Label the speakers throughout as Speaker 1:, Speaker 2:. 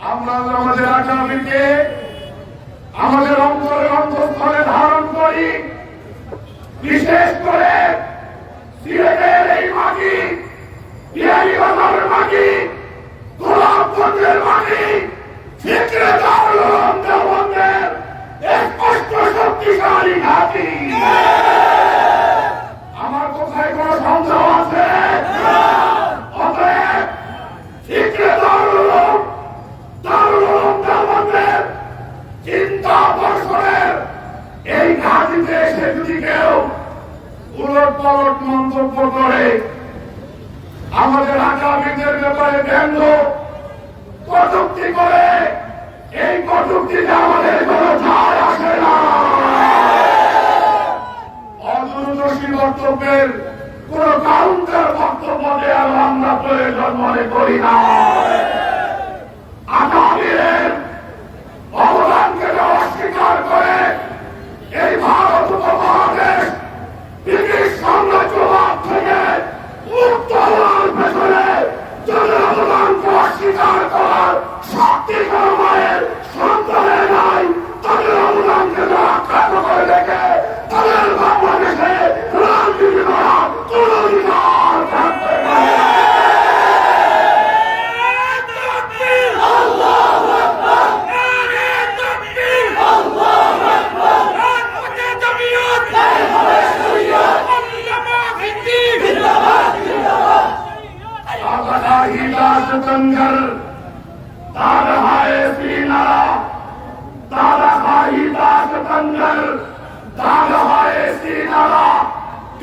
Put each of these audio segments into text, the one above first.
Speaker 1: আমরা আমাদের আগামীকে আমাদের অন্তরের অন্তঃস্থলে ধারণ করি। বিশেষ করে সিলেটের এই মাটি, বিহারীবাজারের মাটি, গোলাপগঞ্জের মাটি, দেওবন্দের স্পষ্ট শক্তিশালী ঘাঁটি। আমার কোথায় কোন সন্দেহ আছে? অতএব দেওবন্দের চিন্তা দর্শনের এই ঘাঁটিতে এসে যদি কেউ উলট পালট মন্তব্য করে, আমাদের আগামীদের ব্যাপারে ব্যঙ্গ কটূক্তি করে, এই কটূক্তিতে আমাদের কোনো যায় আসে না। অদূরদর্শী বক্তব্যের কোন কাউন্টার বক্তব্য দেওয়ার আমরা প্রয়োজন মনে করি না। আগামীদের অবদানকে অস্বীকার করে এই ভারত উপমহাদেশ ব্রিটিশ সাম্রাজ্যবাদ থেকে মুক্ত হওয়ার পেছনে যাদের অবদানকে অস্বীকার করার শক্তি কোনো মায়ের সন্তানের নাই, তাদের অবদানকে যারা আখ্যাত করে দেখে তাদের বাংলাদেশে রাজনীতি করার কোন অধিকার থাকবে না। दंगल दादा है सीनारा, दादा खाही दास दंगल दादा है सीनारा,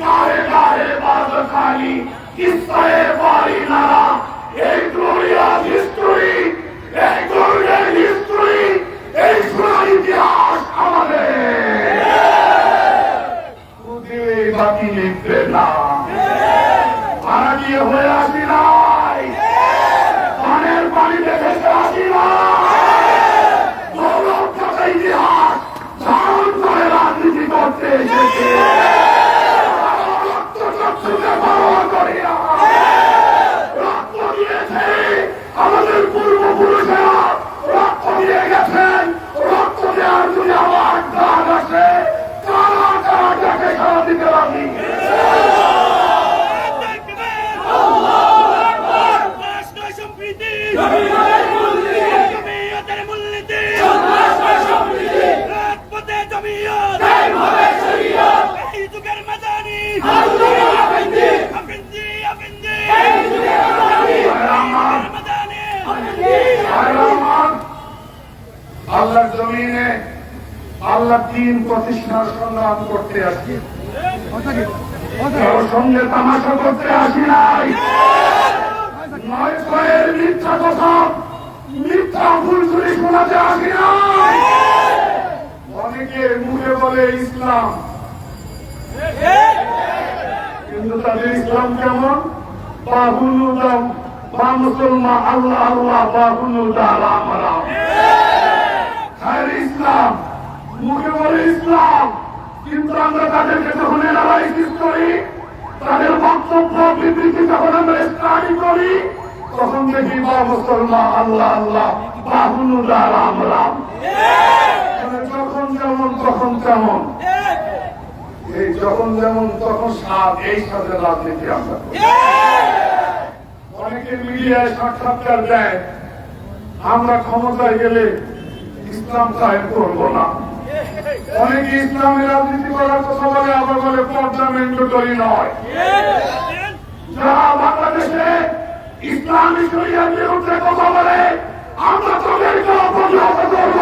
Speaker 1: गाहे गाहे बाज खाली किस्से बारी नारा। एक ग्लोरियस हिस्ट्री, एक गोल्डन हिस्ट्री, एक সোনার ইতিহাস আমাদের। খুদে বাকি লিখবে না, মারা গিয়ে হয়ে আসি নাই, পানের পানি দেখেছে আসি না, গৌরব থাকা ইতিহাস ধারণ করে রাজনীতি করতে এসেছে। রক্ত চক্ষুকে পরোয়া করি না, রক্ত দিয়েছে আমাদের পূর্বপুরুষেরা, রক্ত দিয়ে গেছেন। রক্ত দেওয়ার যদি আমার ডাক আসে, কারা কারা ডাকে সারা দিতে রাজি? আল্লাহর জমিনে আল্লাহ দিন প্রতিষ্ঠার সংগ্রাম করতে আসি, সঙ্গে তামাশা করতে আসি নাই। নয় ছয়ের মিথ্যা কথা, মিথ্যা ফুলঝুরি শোনাতে আসি নাই। অনেকে মুখে বলে ইসলাম, কিন্তু তাদের ইসলাম কেমন? বাহুনুদাম বা মুসলমান আল্লাহ আল্লাহ বাহুনুদা রাম রাম। ইসলাম মুখে বলে ইসলাম, কিন্তু আমরা তাদেরকে যখন অ্যানালাইসিস করি, তাদের বক্তব্য বিবৃতি যখন আমরা স্টাডি করি, তখন দেখি বা মুসলমান আল্লাহ আল্লাহ বাহুনুদা রাম রাম। যখন যেমন তখন তেমন, এই যখন যেমন তখন স্বাদ, এই স্বাদের রাজনীতি আমরা করি। অনেকে মিডিয়ায় সাক্ষাৎকার দেয়, আমরা ক্ষমতায় গেলে ইসলাম কায়েম করবো না। অনেকে ইসলামের রাজনীতি করার কথা বলে, আবার বলে পর্দা ম্যান্ডেটরি নয়। যারা বাংলাদেশে ইসলামী শরিয়ার বিরুদ্ধে কথা বলে, আমরা তাদেরকে প্রতিহত করব।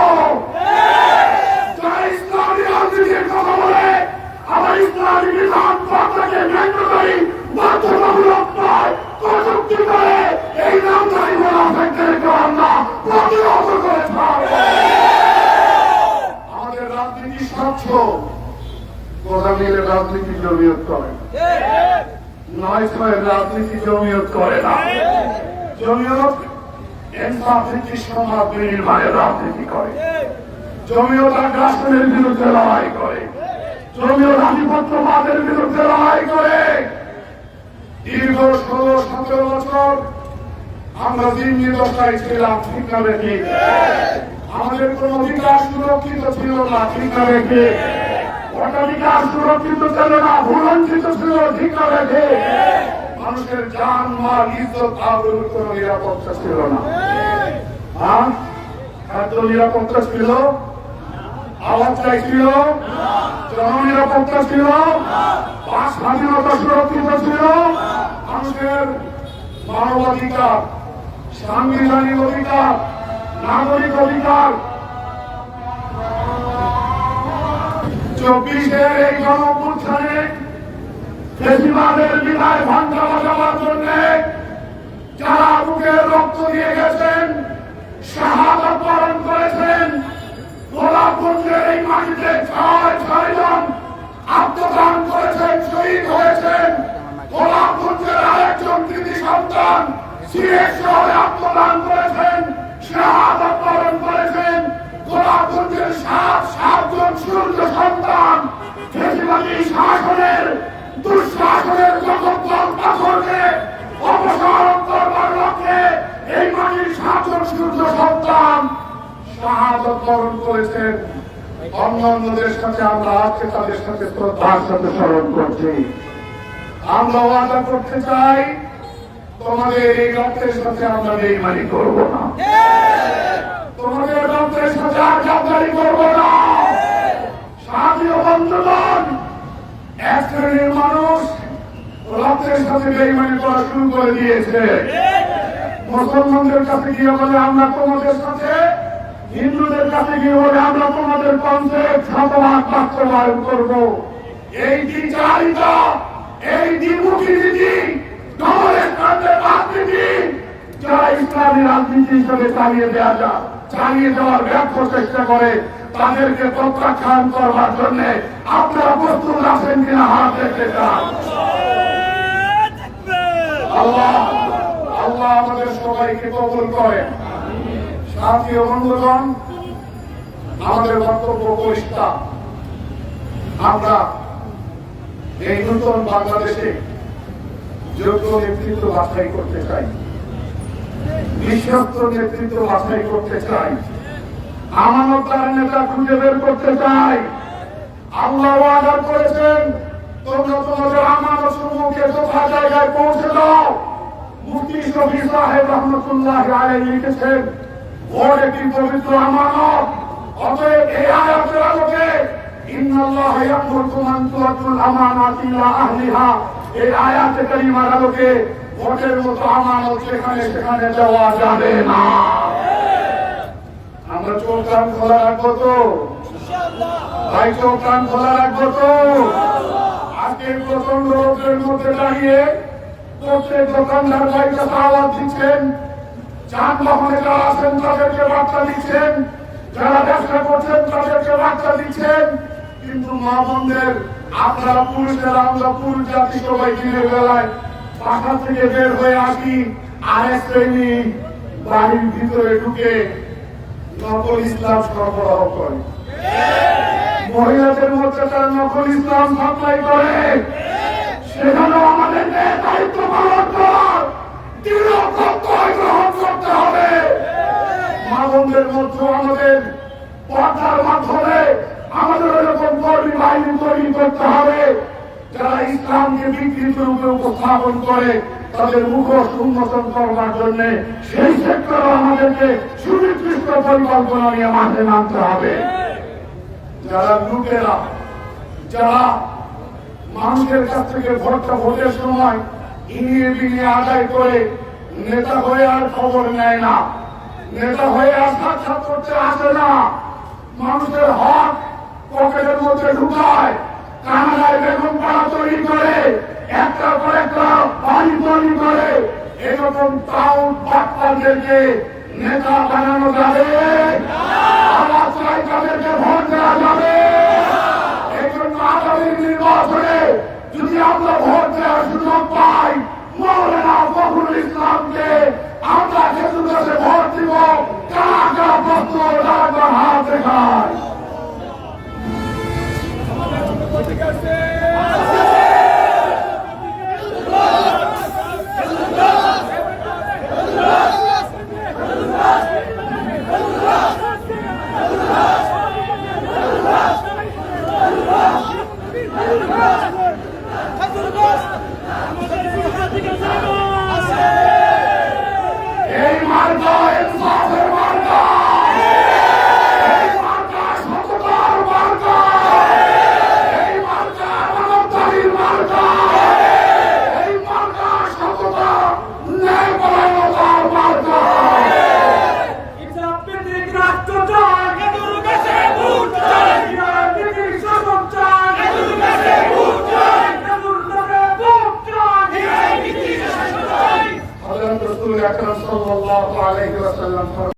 Speaker 1: যারা ইসলামী রাজনীতির কথা বলে, আবার ইসলামী বিধান পর্দাকে ম্যান্ডেটরি বাধ্যতামূলক নয় কটূক্তি করে, এই নামধারী মুনাফিকদেরকে আমরা প্রতিহত করে থাকব। আমাদের রাজনীতি স্বচ্ছ, কথা মিলে রাজনীতি জমিয়ত করে, নয় ছয়ের রাজনীতি জমিয়ত করে না। জমিয়ত ইনসাফ ভিত্তিক সমাজ নির্মাণের রাজনীতি করে, জমিয়ত আগ্রাসনের বিরুদ্ধে লড়াই করে, জমিয়ত আধিপত্যবাদের বিরুদ্ধে লড়াই করে। দীর্ঘ 16-17 বছর আমরা জিম্মি দশায় ছিলাম, ঠিক না বেঠিক? আমাদের কোন অধিকার সুরক্ষিত ছিল না, ঠিক না বেঠিক? ভোটাধিকার সুরক্ষিত ছিল না, ভুলঞ্চিত ছিল, ঠিক না বেঠিক? মানুষের জান মাল ইজ্জত আবরুর কোন নিরাপত্তা ছিল না। খাদ্য নিরাপত্তা ছিল, আওয়াজ ছিল, জননিরাপত্তা ছিল, বাক স্বাধীনতা সুরক্ষিত ছিল, মানুষের মানবাধিকার, সাংবিধানিক অধিকার, নাগরিক অধিকার। 24-এর এই গণঅভ্যুত্থানে ফ্যাসিবাদের বিদায় ভাঙা বাজাবার জন্য যারা বুকের রক্ত দিয়ে গেছেন, শাহাদাত বরণ করেছেন, গোলাপগঞ্জের এই মাটিতে 6 জন আত্মদান করেছেন, শহীদ হয়েছেন। গোলাপগঞ্জের আরেকজন কৃতি সন্তান সিলেট শহরে আত্মদান করেছেন, শাহাদাত বরণ করেছেন। গোলাপগঞ্জের 7 জন সূর্য সন্তান ফ্যাসিবাদী শাসনের দুঃশাসনের জগদ্দল পাথরকে অপসারণ করবার লক্ষ্যে এই মাটির 7 জন সূর্য সন্তান শাহাদাত বরণ করেছেন। অন্যান্যদের সাথে আমরা আজকে তাদের সাথে শ্রদ্ধার সাথে স্মরণ করছি। আমরা ওয়াদা করতে চাই, তোমাদের এই রক্তের সাথে আমরা বেইমানি করব না, তোমাদের রক্তের সাথে আর গাদ্দারি করব না। সাথী ও বন্ধুগণ, এক শ্রেণীর মানুষ রক্তের সাথে বেইমানি করা শুরু করে দিয়েছে। মুসলমানদের কাছে গিয়ে বলে আমরা তোমাদের সাথে, হিন্দুদের কাছে গিয়ে বলে আমরা তোমাদের কনসেপ্ট শতভাগ বাস্তবায়ন করব। এই দ্বিচারিতা, এই দ্বিমুখী নীতি, দলের কাণ্ডে রাজনীতি যারা ইসলামী রাজনীতি হিসেবে চালিয়ে যাওয়ার ব্যর্থ চেষ্টা করে, তাদেরকে প্রত্যাখ্যান করবার জন্য আপনারা প্রস্তুত আছেন কিনা হাত দেখতে চান? আল্লাহ আল্লাহ আমাদের সবাইকে কবুল করেন। সাথী ও বন্ধুগণ, আমাদের বক্তব্য পরিষ্কার। আমরা এই নতুন বাংলাদেশে যোগ্য নেতৃত্ব বাছাই করতে চাই, বিশ্বস্ত নেতৃত্ব বাছাই করতে চাই, আমানতদার নেতা খুঁজে বের করতে চাই। আল্লাহ ওয়াদা করেছেন, তোমরা তোমাদের আমানত সমূহকে যথা জায়গায় পৌঁছে দাও। মুফতি শফি সাহেব রহমতুল্লাহ আলাইহি লিখেছেন, ভোট একটি পবিত্র আমানত। অতএব এই আয়াতের আলোকে ইন্নাল্লাহ ইয়ামুরুকুম আন তুআদ্দুল আমানাতি ইলা আহলিহা, এই আয়াতে কারিমার আলোকে ভোটের মতো আমানত সেখানে দেওয়া যাবে না। আমরা চোখ কান খোলা রাখবো তো ভাই? চোখ কান খোলা রাখবো তো? আজকে প্রচন্ড রোদের মধ্যে দাঁড়িয়ে প্রত্যেক দোকানদার ভাই কাছে আওয়াজ দিচ্ছেন, যানবাহনে যারা আছেন তাদেরকে বার্তা দিচ্ছেন, যারা ব্যবসা করছেন তাদেরকে বার্তা দিচ্ছেন। কিন্তু মা বোনদের, আপনারা পুরুষেরা, আমরা পুরুষ জাতি সবাই দিনের বেলায় বাসা থেকে বের হয়ে আসি, আরেক শ্রেণী বাড়ির ভিতরে ঢুকে নকল ইসলাম সরবরাহ করে, মহিলাদের মধ্যে তারা নকল ইসলাম সাপ্লাই করে। সেখানেও আমাদের দায়িত্ব পালন করার দৃঢ় প্রত্যয় গ্রহণ করতে হবে। মা বোনদের মধ্যে আমাদের পর্দার মাধ্যমে আমাদের এরকম কর্মী বাহিনী তৈরি করতে হবে, যারা ইসলামকে বিকৃত রূপে উপস্থাপন করে তাদের মুখোশ উন্মোচন করবার জন্য সেই সেক্টরে আমাদেরকে সুনির্দিষ্ট পরিকল্পনা নিয়ে মাঠে নামতে হবে। যারা লুটেরা, যারা মানুষের কাছ থেকে ভোটের সময় ইনিয়ে বিনিয়ে আদায় করে নেতা হয়ে আর খবর নেয় না, নেতা হয়ে আর সাক্ষাৎ করতে আসে না, মানুষের হক পকেটের মধ্যে ঢুকায়, কানাডায় বেগম পাড়া তৈরি করে, একটার পর একটা বাড়ি তৈরি করে, এরকম টাউন বাটপারদেরকে নেতা বানানো যাবে? আবার চাই তাদেরকে ভোট দেওয়া যাবে? এই জন্য আগামী নির্বাচনে যদি আমরা ভোট দেওয়ার সুযোগ পাই, মৌলানা ফখরুল ইসলামকে আমরা খেজুর গাছে ভোট দিব।